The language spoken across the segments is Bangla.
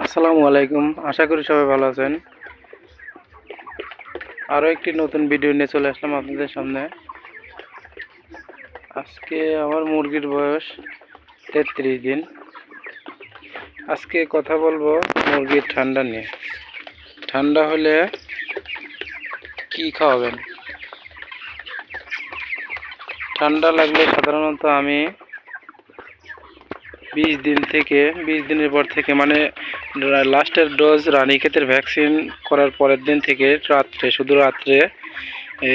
আসসালামু আলাইকুম। আশা করি সবাই ভালো আছেন। আরও একটি নতুন ভিডিও নিয়ে চলে আসলাম আপনাদের সামনে। আজকে আমার মুরগির বয়স 33 দিন। আজকে কথা বলবো মুরগির ঠান্ডা নিয়ে। ঠান্ডা হলে কি খাওয়াবেন? ঠান্ডা লাগলে সাধারণত আমি 20 দিনের পর থেকে মানে লাস্টের ডোজ রানীক্ষেতের ভ্যাকসিন করার পরের দিন থেকে শুধু রাত্রে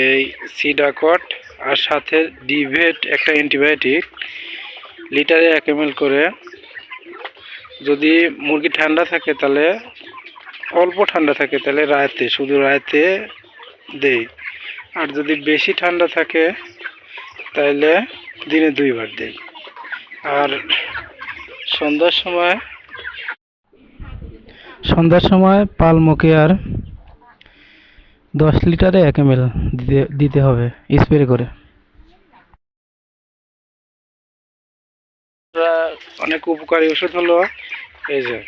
এই সিডাকট আর সাথে ডিভেট একটা অ্যান্টিবায়োটিক লিটারে 1 ml করে, যদি মুরগি ঠান্ডা থাকে তাহলে অল্প ঠান্ডা থাকে তাহলে শুধু রাতে দেই, আর যদি বেশি ঠান্ডা থাকে তাহলে দিনে 2 বার দেই। আর সন্ধ্যার সময় পালমোকেয়ার 10 লিটারে 1 ml দিতে হবে স্প্রে করে। অনেক উপকারী ওষুধ হলো এই যে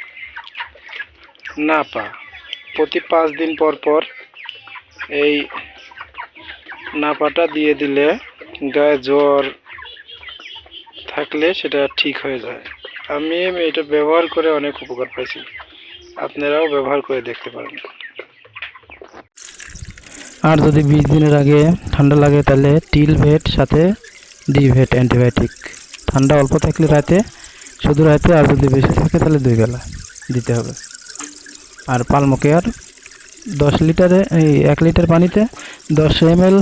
নাপা। প্রতি 5 দিন পর পর এই নাপাটা দিয়ে দিলে গায়ে জ্বর থাকলে সেটা ঠিক হয়ে যায়। আমি এটা ব্যবহার করে অনেক উপকার পাইছি, আপনারাও ব্যবহার করে দেখতে পারেন। আর যদি 20 দিনের আগে ঠান্ডা লাগে তাহলে টিলভেট সাথে ডিভেট অ্যান্টিবায়োটিক। ঠান্ডা অল্প থাকলে শুধু রাতে, আর যদি বেশি থাকে তাহলে 2 বেলা দিতে হবে। আর পালমোকেয়ার 1 লিটার পানিতে 10 ml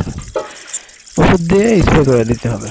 ওষুধ দিয়ে স্প্রে করে দিতে হবে।